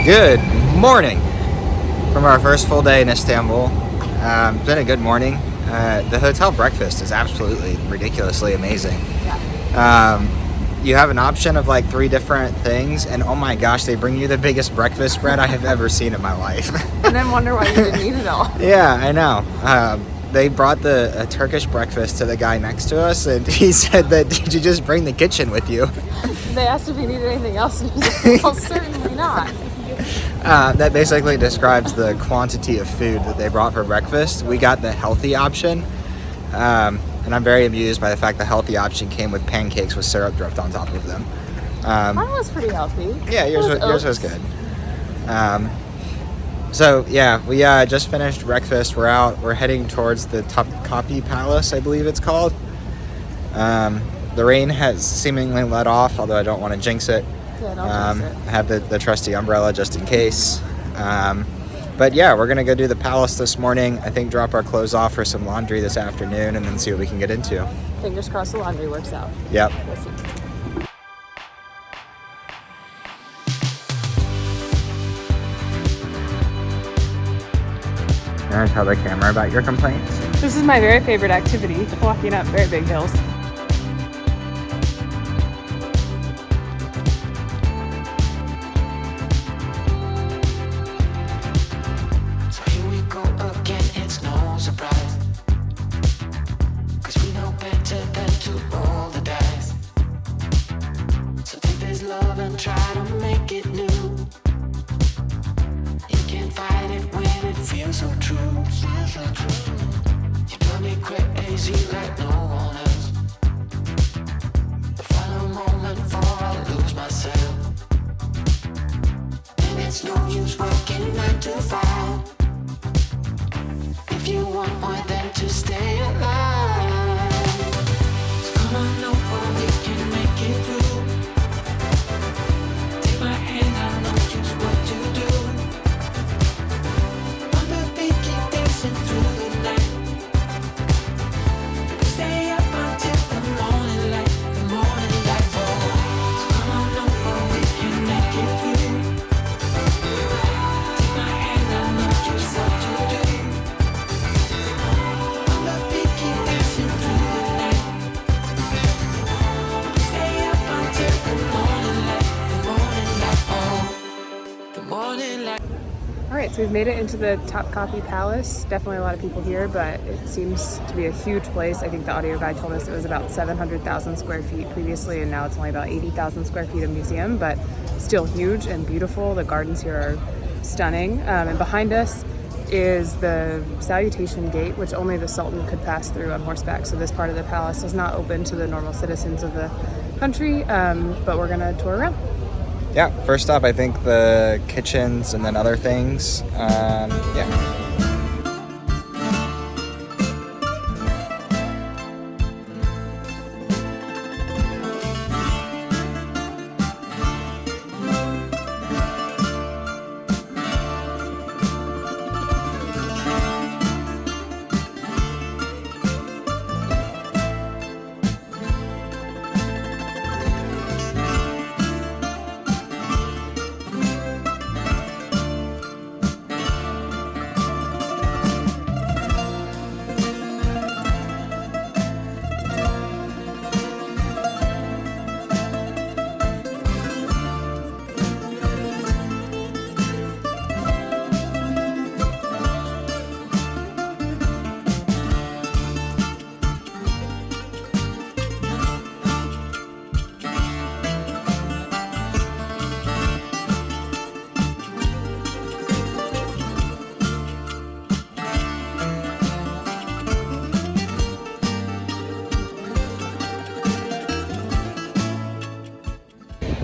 Good morning from our first full day in Istanbul. It's been a good morning. The hotel breakfast is absolutely ridiculously amazing. You have an option of like 3 different things, and oh my gosh, they bring you the biggest breakfast spread I have ever seen in my life. And then wonder why you didn't eat it all. Yeah, I know. They brought a Turkish breakfast to the guy next to us, and he said that, did you just bring the kitchen with you? They asked if he needed anything else, and he was like, well, certainly not. That basically describes the quantity of food that they brought for breakfast. We got the healthy option, and I'm very amused by the fact the healthy option came with pancakes with syrup dripped on top of them. Mine was pretty healthy. Yeah, yours was good. So yeah, we just finished breakfast. We're heading towards the TOPKAKI Palace, I believe it's called. The rain has seemingly let off, although I don't want to jinx it. Yeah, don't jinx it. I have the trusty umbrella just in case. But yeah, we're gonna go do the palace this morning. I think drop our clothes off for some laundry this afternoon, and then see what we can get into. Fingers crossed the laundry works out. Yep. We'll see. You want to tell the camera about your complaints? This is my very favorite activity, walking up very big hills. So here we go again, it's no surprise, 'cause we know better than to roll the dice. So take this love and try to make it new. You can't fight it when it feels so true. You drive me crazy like no one else. The final moment before I lose myself. And it's no use working 9 to 5 if you want more than to stay alive. So come on over, we can make it through. Take my hand, I know just what to do. On the beat, keep dancing through the night. Stay up until the morning light, the morning light. Oh, so come on over, we can make it through. Take my hand, I know just what to do. On the beat, keep dancing through the night. Stay up until the morning light, the morning light. Oh, the morning light. All right, so we've made it into the TOPKAKI Palace. Definitely a lot of people here, but it seems to be a huge place. I think the audio guide told us it was about 700,000 square feet previously, and now it's only about 80,000 square feet of museum, but still huge and beautiful. The gardens here are stunning. And behind us is the Salutation Gate, which only the Sultan could pass through on horseback. So this part of the palace is not open to the normal citizens of the country, but we're gonna tour around. Yeah, first up, I think the kitchens and then other things. Yeah.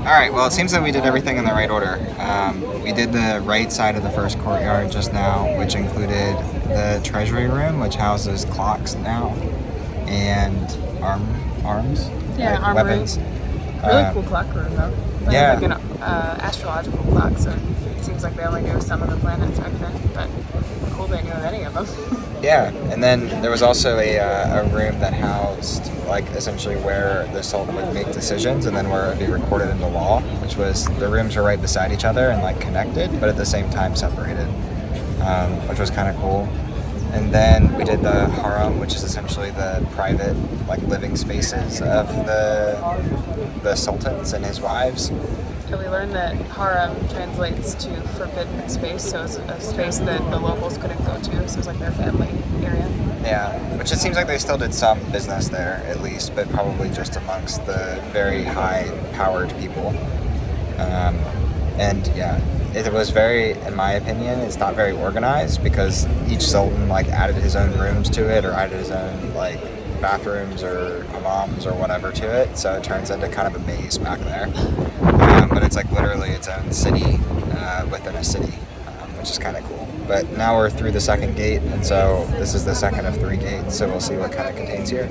All right, well, it seems that we did everything in the right order. We did the right side of the first courtyard just now, which included the treasury room, which houses clocks now, and arms. Yeah, like armory. weapons. Really cool clock room, though. Yeah. Like an astrological clock, so it seems like they only knew some of the planets back then, but cool they knew of any of them. Yeah, and then there was also a room that housed, like, essentially where the Sultan would make decisions, and then where it would be recorded into law, which was, the rooms were right beside each other and, like, connected, but at the same time separated, which was kind of cool. And then we did the harem, which is essentially the private, like, living spaces of the sultans and his wives. So we learned that harem translates to forbidden space, so it's a space that the locals couldn't go to, so it's like their family area. Yeah, which it seems like they still did some business there, at least, but probably just amongst the very high-powered people. And yeah, it was very, in my opinion, it's not very organized, because each sultan, like, added his own rooms to it, or added his own, like, bathrooms or hammams or whatever to it, so it turns into kind of a maze back there. But it's like literally its own city within a city, which is kind of cool. But now we're through the second gate, and so this is the second of 3 gates, so we'll see what kind of contains here.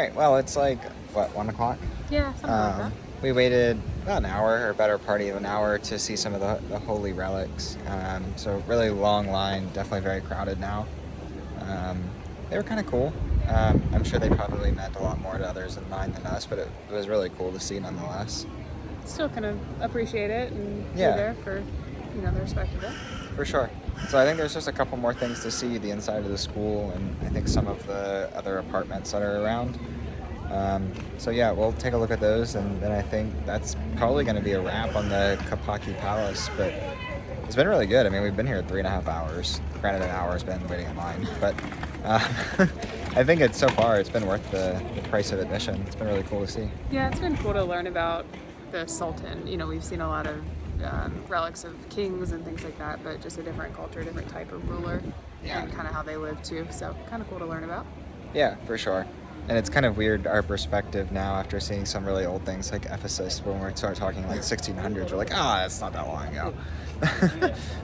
right, well, it's like, what, 1 o'clock? Yeah, something like that. We waited about an hour, or better party of an hour, to see some of the holy relics. So really long line, definitely very crowded now. They were kind of cool. I'm sure they probably meant a lot more to others in line than us, but it was really cool to see nonetheless. Still kind of appreciate it and Yeah. be there for, the respect of it. For sure. So I think there's just a couple more things to see, the inside of the school, and I think some of the other apartments that are around. So yeah, we'll take a look at those, and then I think that's probably going to be a wrap on the TOPKAKI Palace, but it's been really good. I mean, we've been here 3.5 hours. Granted, an hour has been waiting in line, but I think so far it's been worth the price of admission. It's been really cool to see. Yeah, it's been cool to learn about the Sultan. We've seen a lot of relics of kings and things like that, but just a different culture, different type of ruler, Yeah. and kind of how they live too. So kind of cool to learn about. Yeah, for sure. And it's kind of weird, our perspective now, after seeing some really old things like Ephesus, when we start talking like 1600s, we're like, it's not that long ago.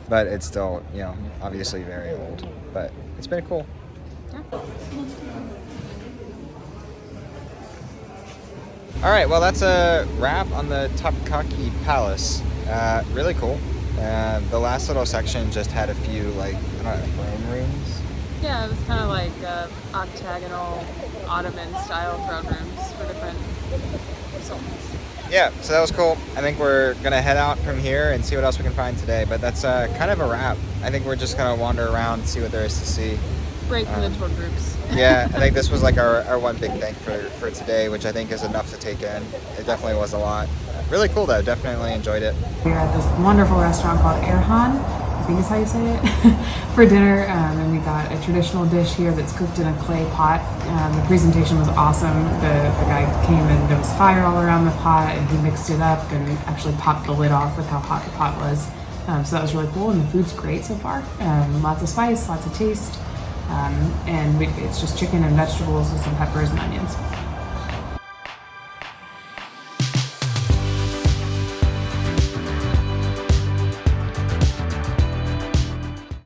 But it's still, obviously very old. But it's been cool. Yeah. All right, well, that's a wrap on the TOPKAKI Palace. Really cool. The last little section just had a few, throne rooms. Yeah, it was kind of like octagonal Ottoman-style throne rooms for different sultans. Yeah, so that was cool. I think we're going to head out from here and see what else we can find today. But that's kind of a wrap. I think we're just going to wander around and see what there is to see. Break from the tour groups. Yeah, I think this was like our one big thing for today, which I think is enough to take in. It definitely was a lot. Really cool, though. Definitely enjoyed it. We're at this wonderful restaurant called Erhan, I think is how you say it, for dinner. And we got a traditional dish here that's cooked in a clay pot. The presentation was awesome. The guy came and there was fire all around the pot, and he mixed it up and actually popped the lid off with how hot the pot was. So that was really cool, and the food's great so far. Lots of spice, lots of taste. And it's just chicken and vegetables with some peppers and onions.